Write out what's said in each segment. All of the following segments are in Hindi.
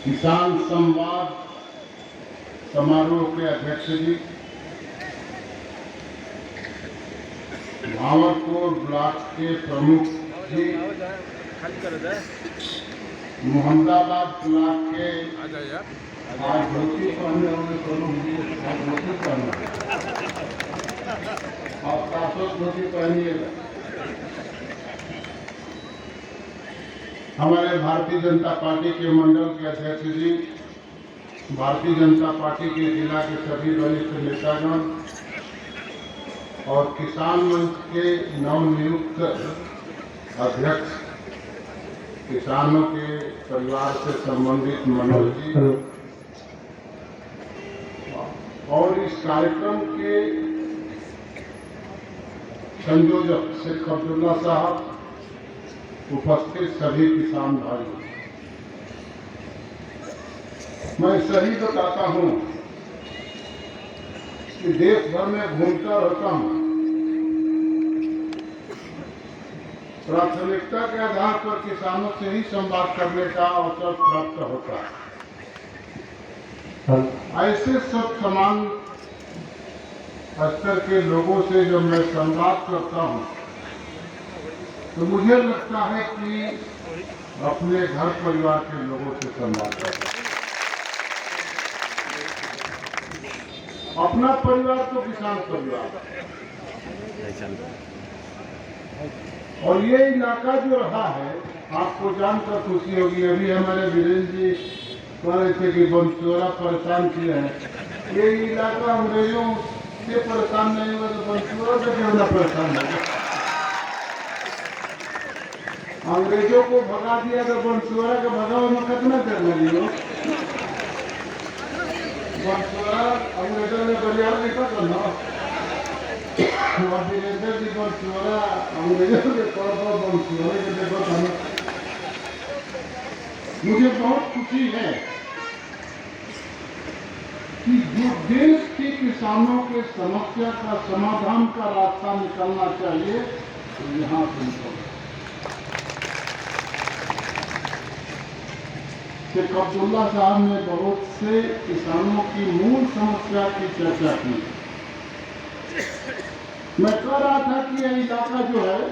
किसान संवाद समारोह के अध्यक्ष जी, भावरपुर ब्लॉक के प्रमुख जी, मोहम्मदाबाद ब्लॉक के आज धोती पहने हुए धोती पहने और शाश्वत धोती पहनिएगा। हमारे भारतीय जनता पार्टी के मंडल के अध्यक्ष जी, भारतीय जनता पार्टी के जिला के सभी वरिष्ठ नेतागण और किसान मंच के नवनियुक्त अध्यक्ष, किसानों के परिवार से संबंधित मनोज जी और इस कार्यक्रम के संयोजक शेख अब्दुल्ला साहब, उपस्थित सभी किसान भाइयों, मैं सही बताता हूं कि देश भर में घूमता रहता हूं, प्राथमिकता के आधार पर किसानों से ही संवाद करने का अवसर प्राप्त होता है। ऐसे सब समान स्तर के लोगों से जब मैं संवाद करता हूं तो मुझे लगता है कि अपने घर परिवार के लोगों से संवाद करता हूं। अपना परिवार तो किसान परिवार, और ये इलाका जो रहा है आपको जानकर खुशी होगी। अभी हमारे वीरेंद्र जी कह रहे थे कि बंसोरा परेशान किए हैं। ये इलाका अंग्रेजों से परेशान नहीं हुआ तो बंसोरा से क्यों ना परेशान होगा। अंग्रेजों को भगा दिया तो बंसोरा के भगाव में कितना करना लियो। बंसोरा अंग्रेजों ने बलियार लिखा करना और वीरेंद्र जी बंसोरा अंग्रेजों के तौर पर बंसोरे के देखो करना। मुझे बहुत खुशी है कि जो देश के किसानों के समस्या का समाधान का रास्ता निकलना चाहिए तो यहाँ से निकल। शेख अब्दुल्ला साहब ने बहुत से किसानों की मूल समस्या की चर्चा की। मैं कह रहा था कि यह इलाका जो है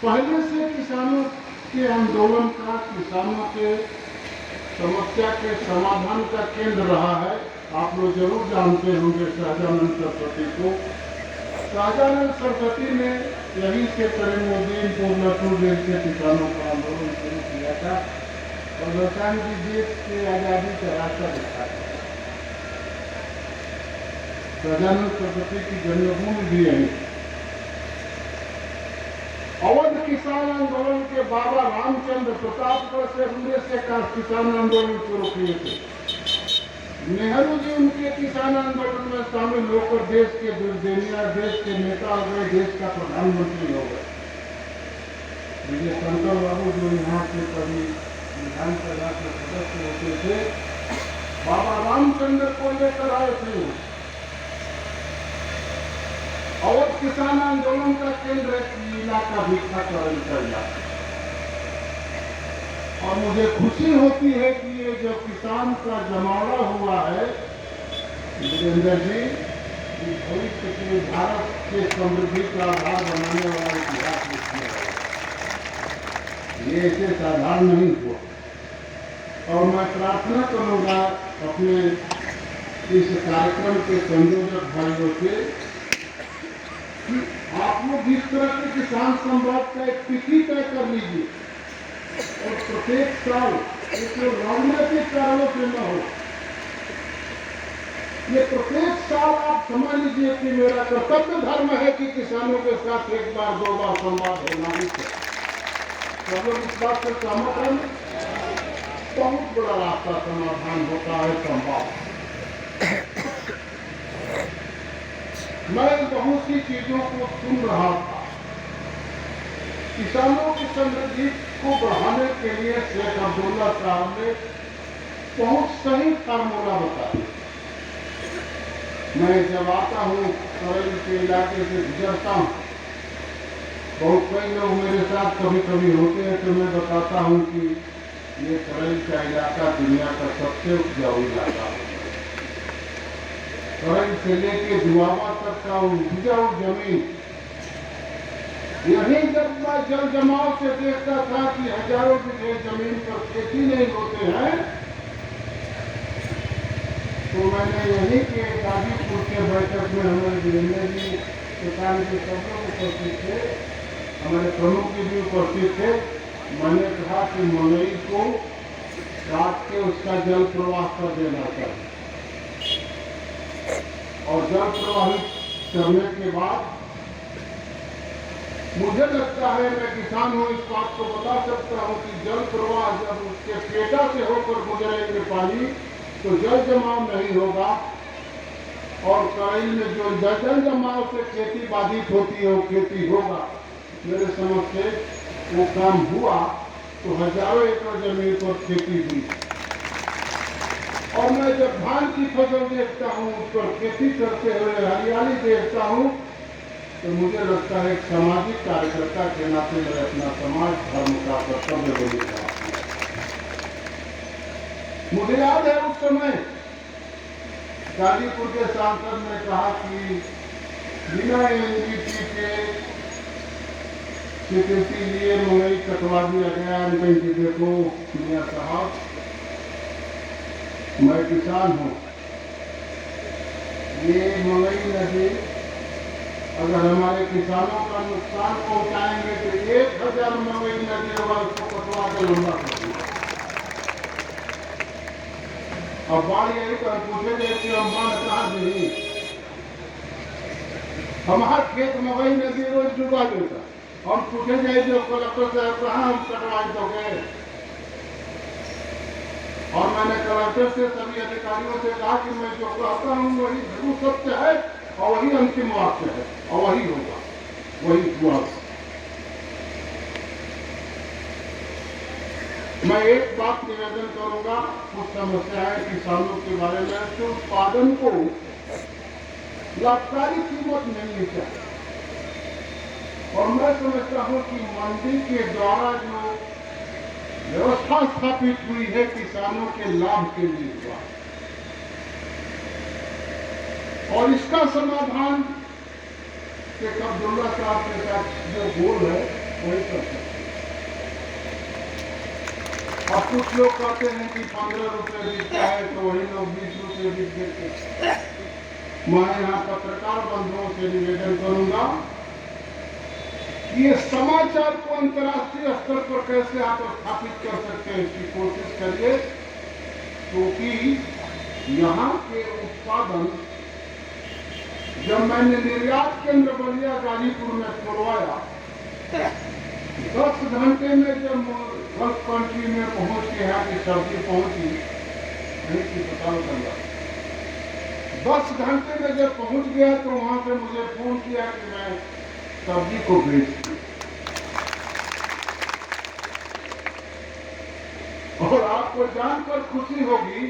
पहले से किसानों के आंदोलन का, किसानों के समस्या के समाधान का केंद्र रहा है। आप लोग जरूर जानते होंगे शाहजानंद सरस्वती को। शाहजानंद सरस्वती ने यहीं से करीमुद्दीन पूर्णपुर जेल से किसानों का आंदोलन शुरू किया था और हिंदुस्तान की देश की आजादी का रास्ता दिखाया। शाहजानंद सरस्वती की जन्मभूमि भी यही। अवध किसान आंदोलन के बाबा रामचंद्र प्रतापगढ़ से 19 का किसान आंदोलन शुरू किए थे। नेहरू जी उनके किसान आंदोलन में शामिल होकर देश के दुर्देनिया, देश के नेता हो गए, देश का प्रधानमंत्री हो गए। विजय शंकर बाबू जो यहाँ से कभी विधानसभा के सदस्य होते थे, बाबा रामचंद्र को लेकर आए थे। अवध किसान आंदोलन का केंद्र इलाका भी था करंजा। और मुझे खुशी होती है कि ये जो किसान का जमावड़ा हुआ है वीरेंद्र जी, भविष्य के भारत के समृद्धि का आधार बनाने वाला इतिहास लिखने वाला, ये ऐसे साधारण नहीं हुआ। और मैं प्रार्थना करूंगा अपने इस कार्यक्रम के संयोजक भाइयों से कि आप लोग इस तरह के किसान संवाद का एक तिथि तय कर लीजिए और प्रत्येक साल इसको राजनीतिक कारणों से न हो। ये प्रत्येक साल आप समझ लीजिए कि मेरा कर्तव्य धर्म है कि किसानों के साथ एक बार दो बार संवाद होना ही चाहिए। सब लोग इस बात से सहमत हैं। बहुत बड़ा रास्ता समाधान होता है संवाद। मैं बहुत सी चीजों को सुन रहा था। किसानों की समृद्धि को बढ़ाने के लिए शेख अब्दुल्ला साहब ने बहुत सही फार्मूला बताया। मैं जब आता हूँ करल के इलाके से गुजरता हूँ, बहुत कई लोग मेरे साथ कभी कभी होते हैं तो मैं बताता हूँ कि ये करैल का इलाका दुनिया का सबसे उपजाऊ इलाका है। करैल से लेके दुआबा तक का उपजाऊ जमीन, यही जब मैं जल जमाव से देखता था कि हजारों बीघे जमीन पर खेती नहीं होते हैं, तो मैंने यहीं के गाजीपुर के बैठक में हमारे वीरेंद्र जी किसान के सब लोग उपस्थित थे, हमारे प्रमुख जी भी उपस्थित थे। मैंने कहा कि मंगई को काट के उसका जल प्रवाह कर देना चाहिए, और जल प्रवाहित करने के बाद मुझे लगता है, मैं किसान हूँ, इस बात को बता सकता हूँ कि जल प्रवाह जब उसके पेटा से होकर गुजरेंगे पानी, तो जल जमाव नहीं होगा। और करैल में जो जल जमाव से खेती बाधित होती है वो खेती होगा। मेरे समझ से वो काम हुआ तो हजारों एकड़ जमीन पर खेती हुई। और मैं जब धान की फसल देखता हूँ, उस पर खेती करते हुए हरियाली देखता हूँ, तो मुझे लगता है एक सामाजिक कार्यकर्ता के नाते मैं अपना समाज धर्म का कर्तव्य बोलूंगा। मुझे याद है उस समय गाजीपुर के सांसद ने कहा कि बिना एनजीटी के स्वीकृति लिए मंगई कटवा दिया गया। मैं कि देखो मियां साहब, मैं किसान हूँ, ये मंगई नदी अगर हमारे किसानों का नुकसान पहुंचाएंगे तो 1000 मंगई नदी होगा, उसको कटवा के लंबा कर दिया। अब बाढ़ यही तो पूछे थे कि हम बाढ़ कहाँ नहीं, हमारा खेत मंगई नदी रोज डूबा देता। हम पूछे जाए जो कलेक्टर साहब कहाँ हम कटवा दोगे, और मैंने कलेक्टर से सभी अधिकारियों से कहा कि मैं जो कहता हूँ वही जरूर सत्य है और वही अंतिम वाक्य है और वही होगा, वही हुआ। मैं एक बात निवेदन करूंगा, कुछ समस्याएं किसानों के बारे में, तो उत्पादन को लाभकारी कीमत मिलनी चाहिए। और मैं समझता हूं कि मंडी के द्वारा जो व्यवस्था स्थापित हुई है किसानों के लाभ के लिए हुआ, और इसका समाधान शेख अब्दुल्ला साहब के साथ जो गोल है वही कर सकते। अब कुछ लोग कहते हैं कि 15 रुपये बिकता है तो वही लोग 20 रुपये बिक देते हैं। मैं यहाँ पत्रकार बंधुओं से निवेदन करूंगा कि ये समाचार को अंतर्राष्ट्रीय स्तर पर कैसे आप स्थापित कर सकते हैं, इसकी कोशिश करिए, क्योंकि यहाँ के उत्पादन, जब मैंने निर्यात केंद्र बलिया गाजीपुर में खुलवाया, 10 घंटे में जब गल्फ कंट्री में पहुंच के यहाँ की सब्जी पहुंची, नहीं की पता चला, 10 घंटे में जब पहुंच गया तो वहां से मुझे फोन किया कि मैं सब्जी को बेच दूं। और आपको जानकर खुशी होगी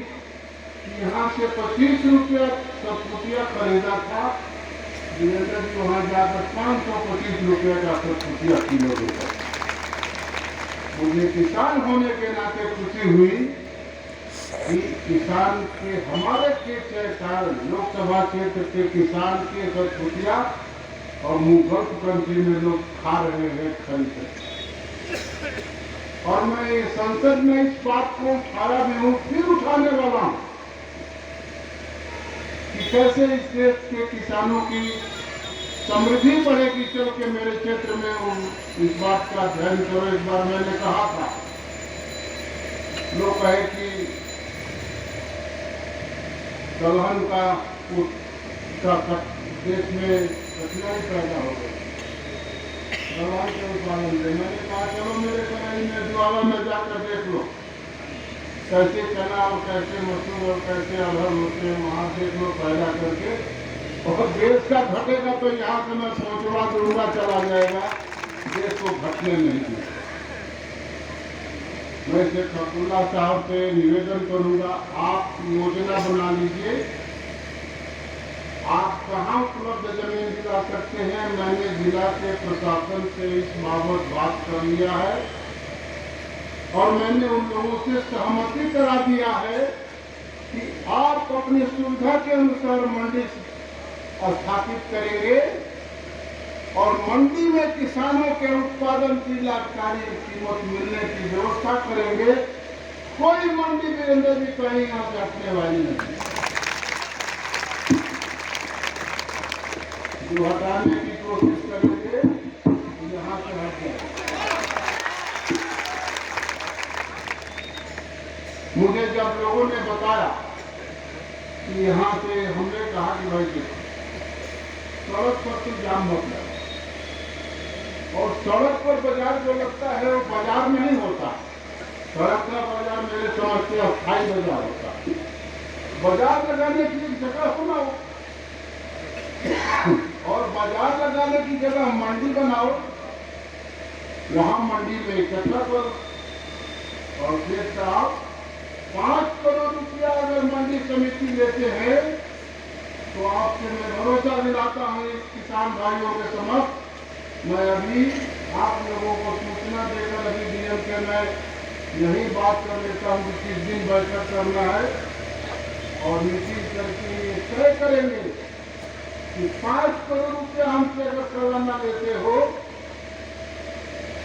कि यहाँ से 25 रुपया सतपुतिया खरीदा था, वीरेंद्र जी वहां जाकर 525 रुपये का सतपुतिया किलो देता। मुझे किसान होने के नाते खुशी हुई कि किसान के, हमारे क्षेत्र लोकसभा क्षेत्र के किसान के सतपुतिया और गल्फ कंट्री में लोग खा रहे हैं खरीद। और मैं संसद में इस बात को उठाया भी हूँ, फिर उठाने वाला हूँ कि कैसे इस देश के किसानों की समृद्धि बढ़ेगी। चल के मेरे क्षेत्र में इस बात का ध्यान करो। इस बार मैंने कहा था, लोग कहे कि दलहन का देश में कठिनाई पैदा हो गई दलहन के उत्पादन से। मैंने कहा चलो मेरे कराई में द्वारा में जाकर देख लो कैसे चना और कैसे मसूर और कैसे अरहर होते हैं, वहां देख लो पैदा करके, और देश का घटेगा तो यहाँ से मैं पहुंचवा दूंगा, चला जाएगा, देश को घटने नहीं देगा। मैं शेख अब्दुल्ला साहब से निवेदन करूंगा, आप योजना बना लीजिए, आप कहाँ उपलब्ध जमीन दिला सकते हैं। मैंने जिला के प्रशासन से इस बाबत बात कर लिया है, और मैंने उन लोगों से सहमति करा दिया है कि आप अपनी सुविधा के अनुसार मंडी स्थापित करेंगे और मंडी में किसानों के उत्पादन की लाभकारी कीमत मिलने की व्यवस्था करेंगे। कोई मंडी के अंदर भी कहीं यहाँ से हटने वाली नहीं, जो हटाने की कोशिश करेंगे यहाँ से हट जाए। मुझे जब लोगों ने बताया कि यहाँ से, हमने कहा कि भाई सड़क पर तो जाम मत लगा, और सड़क पर बाजार जो लगता है वो बाजार में नहीं होता। सड़क का बाजार मेरे समझ से अस्थायी बाजार होता है। बाजार लगाने की एक जगह होना और बाजार लगाने की जगह मंडी बनाओ, वहां मंडी में इकट्ठा करो और फिर आप 5 करोड़ रुपया अगर मंडी समिति लेते हैं तो आपसे मैं भरोसा दिलाता हूँ इस किसान भाइयों के समक्ष। मैं अभी आप लोगों को सूचना देकर अभी डीएम के मैं यही बात कर लेता हूँ कि किस दिन बैठक करना है और मीटिंग करके ये तय करेंगे कि 5 करोड़ रुपया हमसे अगर सालाना लेते हो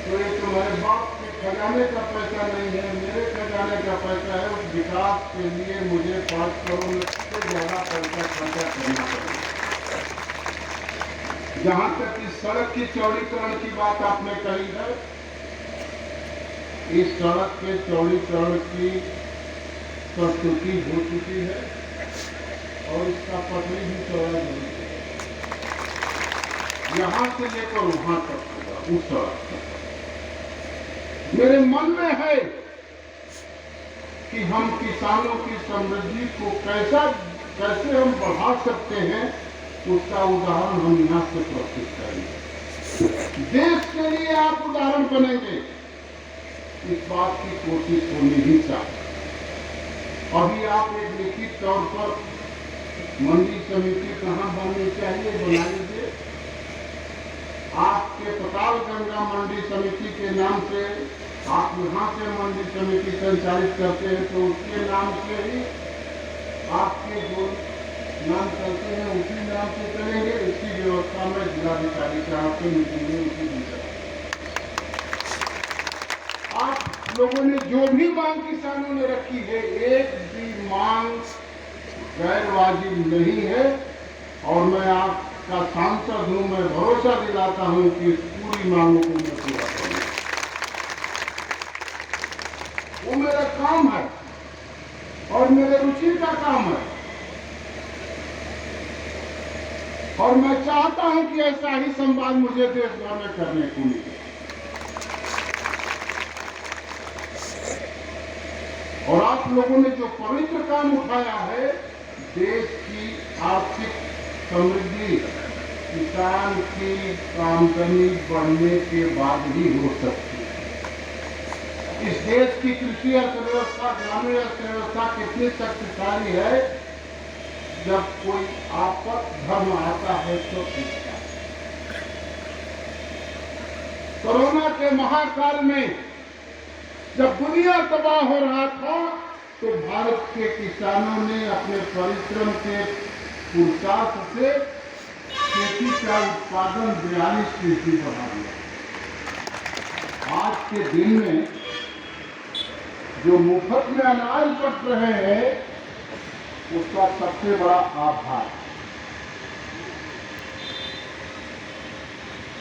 तो ये तुम्हारे बाप के खजाने का पैसा नहीं है, मेरे खजाने का पैसा है। उस विकास के लिए मुझे 5 करोड़ से ज्यादा पैसा खर्चा करना पड़ेगा। जहां तक इस सड़क की चौड़ीकरण की बात आपने कही है, इस सड़क के चौड़ीकरण की प्रस्तुति हो चुकी है और इसका पटरी भी चौड़ा हो चुका है। यहाँ से लेकर वहां तक होगा, उस सड़क तक। मेरे मन में है कि हम किसानों की समृद्धि को कैसे हम बढ़ा सकते हैं, उसका उदाहरण हम यहाँ से प्रस्तुत करेंगे। देश के लिए आप उदाहरण बनेंगे, इस बात की कोशिश होनी ही चाहिए। अभी आप एक लिखित तौर पर मंडी समिति कहाँ बननी चाहिए बना लीजिए। आपके पतालगंगा मंडी समिति के नाम से आप यहाँ से मंडी समिति संचालित करते हैं तो उसके नाम से ही आपके जो नाम चलते हैं उसी नाम से चलेंगे। इसी व्यवस्था में जिलाधिकारी का आपके मीटिंग में उसी दिन आप लोगों ने जो भी मांग किसानों ने रखी है, एक भी मांग गैर वाजिब नहीं है और मैं आपका सांसद हूं। मैं भरोसा दिलाता हूं कि इस पूरी मांगों को मैं पूरा करूंगा। वो मेरा काम है और मेरे रुचि का काम है और मैं चाहता हूं कि ऐसा ही संवाद मुझे देश भर में करने को मिले। और आप लोगों ने जो पवित्र काम उठाया है, देश की आर्थिक समृद्धि किसान की आमदनी बढ़ने के बाद ही हो सकती है। इस देश की कृषि अर्थव्यवस्था, ग्रामीण अर्थव्यवस्था कितनी शक्तिशाली है, जब कोई आपद धर्म आता है तो इसका। कोरोना के महाकाल में जब दुनिया तबाह हो रहा था तो भारत के किसानों ने अपने परिश्रम के पुरुषार्थ से खेती का उत्पादन 42% बढ़ा दिया। आज के दिन में जो मुफ्त में अनाज बट रहे हैं उसका सबसे बड़ा आभार।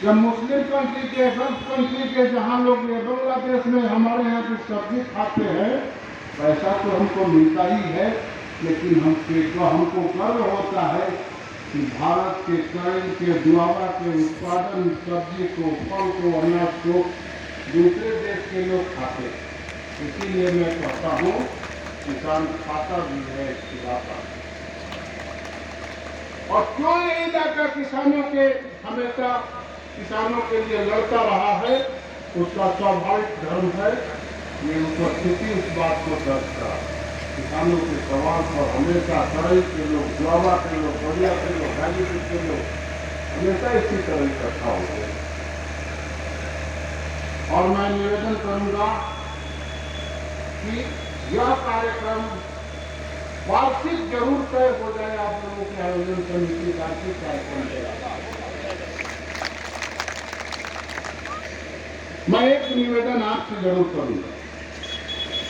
जब मुस्लिम कंट्री के, गल्फ कंट्री के जहां लोग बांग्लादेश में हमारे यहाँ की सब्जी खाते हैं, पैसा तो हमको मिलता ही है, लेकिन हमको गर्व होता है कि भारत के कईल के दुआबा के उत्पादन सब्जी को, फल को, अनाज को दूसरे देश के लोग खाते। इसीलिए मैं कहता हूँ किसान खाता भी है, खिलाता है। और क्यों ये इलाका किसानों के हमेशा किसानों के लिए लड़ता रहा है, उसका स्वाभाविक धर्म है। ये उपस्थिति उस बात को दर्शाता है। किसानों के सवाल पर हमेशा सराय के लोग, दुआबा के लोग, बलिया के लोग, गाजीपुर के लोग हमेशा इसी तरह इकट्ठा होते हैं। और मैं निवेदन करूंगा कि यह कार्यक्रम वार्षिक जरूर तय हो जाए। आप लोगों के आयोजन समिति वार्षिक कार्यक्रम तैयार। मैं एक निवेदन आपसे जरूर करूंगा।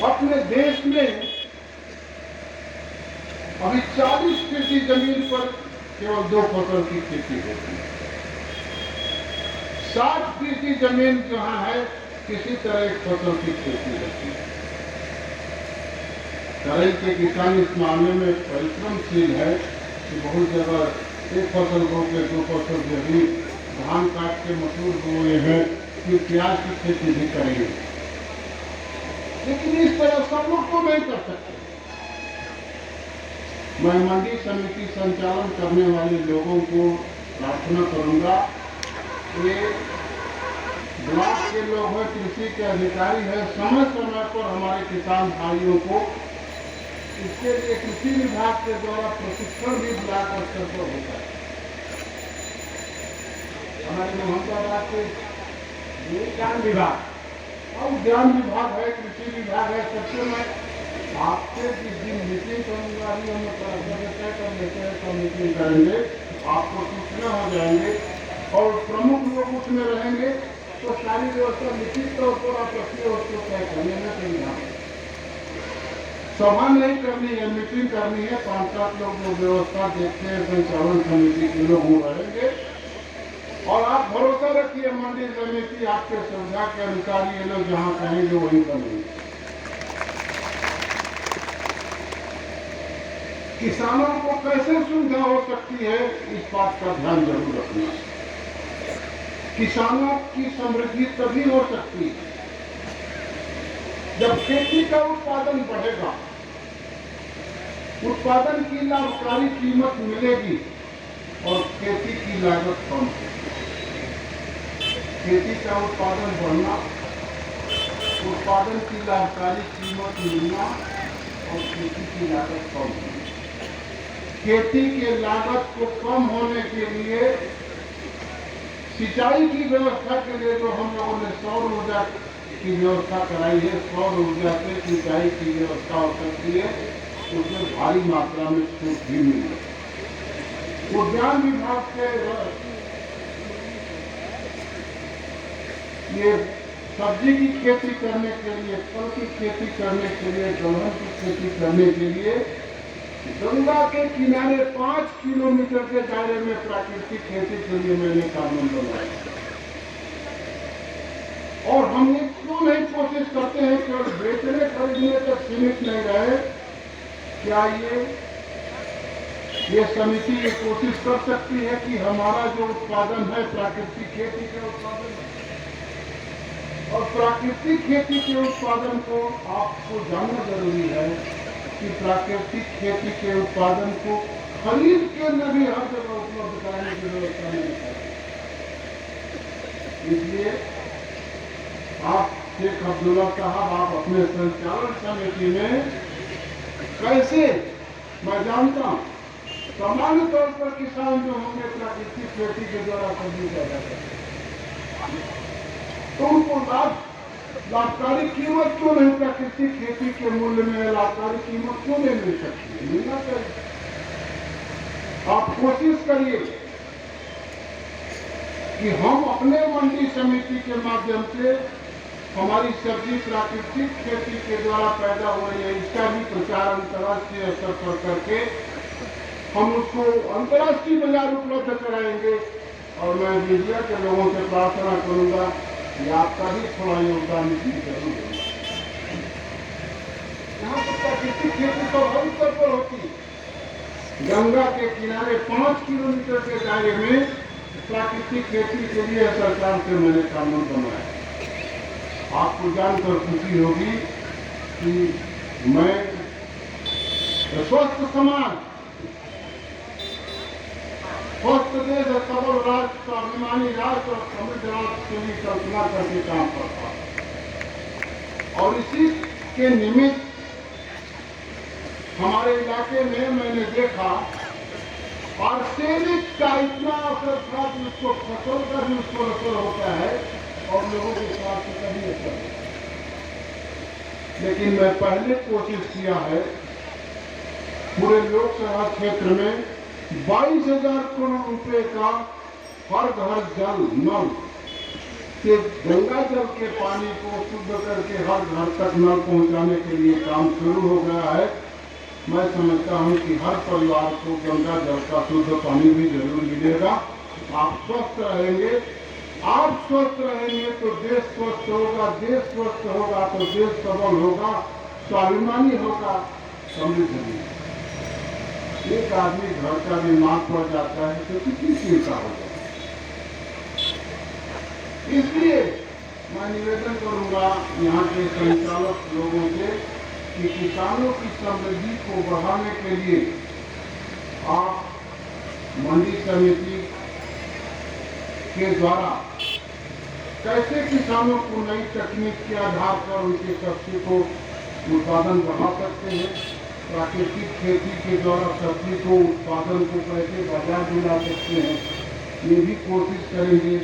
अपने देश में अभी 40% जमीन पर केवल 2 फसल की खेती होती है। 60% जमीन जहां है किसी तरह एक फसल की खेती होती है। तराई के किसान इस मामले में परिश्रमशील है कि बहुत जगह एक फसल बो के 2 फसल भी धान काट के मसूर बोए हैं, फिर प्याज की खेती भी करेंगे। लेकिन इस तरह सब लोग तो नहीं कर सकते। मैं मंडी समिति संचालन करने वाले लोगों को प्रार्थना करूंगा, ये ब्लॉक के लोग हैं, कृषि के अधिकारी हैं, समय समय पर हमारे किसान भाइयों को इसके लिए कृषि विभाग के द्वारा प्रशिक्षण भी ब्लॉक स्तर पर होता है। हमारे मोहम्मदाबाद के उद्यान विभाग और उद्यान विभाग है, कृषि विभाग है। सबसे मैं आपसे जिस दिन मीटिंग करूंगा हम तय कर लेते हैं तो मीटिंग करेंगे, आपको सूचना हो जाएंगे और प्रमुख लोग उसमें रहेंगे, तो सारी व्यवस्था निश्चित तौर पर आप रखिए, उसको तय कर लेना चाहिए। सभा नहीं करनी है, मीटिंग करनी है। 5-7 लोग जो व्यवस्था देखते हैं संचालन समिति के लोग वो रहेंगे और आप भरोसा रखिए मंडी समिति आपके सुविधा के अनुसार ये लोग जहां कहेंगे वहीं बनेंगे। किसानों को कैसे सुविधा हो सकती है, इस बात का ध्यान जरूर रखना। किसानों की समृद्धि तभी हो सकती है जब खेती का उत्पादन बढ़ेगा, उत्पादन की लाभकारी कीमत मिलेगी और खेती की लागत कम होगी। खेती का उत्पादन बढ़ना, उत्पादन की लाभकारी कीमत मिलना और खेती की लागत कम होगी। खेती के लागत को कम होने के लिए सिंचाई की व्यवस्था के लिए जो हम लोगों ने सौर ऊर्जा की व्यवस्था कराई है, सौर ऊर्जा से सिंचाई की व्यवस्था हो सकती है, उसमें भारी मात्रा में छूट भी मिल रही। उद्यान विभाग के ये सब्जी की खेती करने के लिए, फल की खेती करने के लिए, दलहन की खेती करने के लिए गंगा के किनारे 5 किलोमीटर के दायरे में प्राकृतिक खेती के लिए मैंने कानून बनाया। और हम ये क्यों नहीं कोशिश करते हैं केवल बेचने खरीदने तक सीमित नहीं रहे? क्या ये समिति ये कोशिश कर सकती है कि हमारा जो उत्पादन है प्राकृतिक खेती के उत्पादन और प्राकृतिक खेती के उत्पादन को आपको जानना जरूरी है कि प्राकृतिक खेती के उत्पादन को खरीद के भी हर जगह उपलब्ध कराने की व्यवस्था नहीं है। इसलिए आप शेख अब्दुल्ला साहब, आप अपने संचालन समिति में कैसे, मैं जानता हूं सामान्य तौर पर किसान जो होंगे प्राकृतिक खेती के द्वारा सब्जी पैदा करते हैं, तो उनको लाभकारी कीमत क्यों नहीं, प्राकृतिक खेती के मूल्य में लाभकारी कीमत क्यों नहीं मिल सकती है? मिलना चाहिए। आप कोशिश करिए कि हम अपने मंडी समिति के माध्यम से हमारी सब्जी प्राकृतिक खेती के द्वारा पैदा हो रही है, इसका भी प्रचार अंतर्राष्ट्रीय स्तर पर करके हम उसको अंतर्राष्ट्रीय बाजार उपलब्ध कराएंगे। और मैं मीडिया के लोगों से प्रार्थना करूंगा कि आपका भी थोड़ा योगदान इसमें जरूर होगा। यहाँ पर प्राकृतिक खेती स्वाभाविक तौर पर होती है। गंगा के किनारे 5 किलोमीटर के दायरे में प्राकृतिक खेती के लिए सरकार से मैंने कानून बनाया। आपको जानकर खुशी होगी कि मैं स्वस्थ समाज, स्वस्थ देश, सबल राष्ट्र, स्वाभिमानी राष्ट्र और समृद्ध राष्ट्र के लिए कल्पना करके काम करता हूं। और इसी के निमित्त हमारे इलाके में मैंने देखा आर्सेनिक का इतना असर था कि उसको फसल का भी उसको असर होता है और लोगों के स्वास्थ्य का भी असर होता है। लेकिन मैं पहले कोशिश किया है पूरे लोकसभा क्षेत्र में 22,000 करोड़ रुपए का हर घर जल नल से गंगा जल के पानी को शुद्ध करके हर घर तक नल पहुंचाने के लिए काम शुरू हो गया है। मैं समझता हूं कि हर परिवार को गंगा जल का शुद्ध पानी भी जरूर मिलेगा। आप स्वस्थ रहेंगे, आप स्वस्थ रहेंगे तो देश स्वस्थ होगा, देश स्वस्थ होगा तो देश सबल होगा, स्वाभिमानी होगा, समृद्ध होगा। एक आदमी घर का बीमार पड़ जाता है तो कितनी चिंता होगा। इसलिए मैं निवेदन करूंगा यहाँ के संचालक लोगों से कि किसानों की समृद्धि को बढ़ाने के लिए आप मंडी समिति के द्वारा कैसे किसानों को नई तकनीक के आधार पर उनके सब्जी को उत्पादन बढ़ा सकते हैं, प्राकृतिक खेती के द्वारा सब्जी को उत्पादन को कैसे बाजार दिला सकते हैं, ये भी कोशिश करेंगे।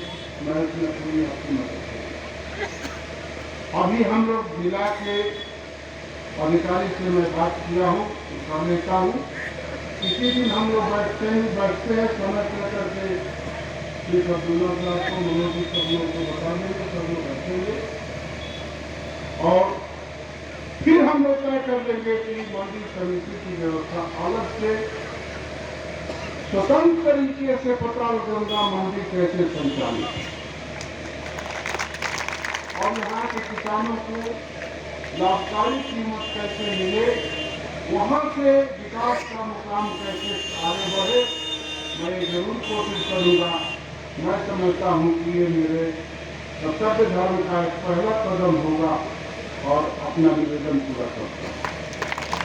मैं इसमें पूरी आपकी मदद करूँगा। अभी हम लोग जिला के अधिकारी से मैं बात किया हूँ, कर लेता हूँ। किसी दिन हम लोग बैठते हैं समय कर के श्री अब्दुल्ला साहब को, मनोज जी सब लोग को बता देंगे, सब लोग बैठेंगे और फिर हम लोग तय कर लेंगे कि मंडी समिति की व्यवस्था अलग से स्वतंत्र तरीके से पताल गंगा मंडी कैसे संचालित है और यहाँ के किसानों को लाभकारी कीमत कैसे मिले, वहाँ से विकास का मुकाम कैसे आगे बढ़े, मैं जरूर कोशिश करूँगा। मैं समझता हूँ कि ये मेरे कर्तव्य धर्म का एक पहला कदम होगा और अपना निवेदन पूरा करता हूँ।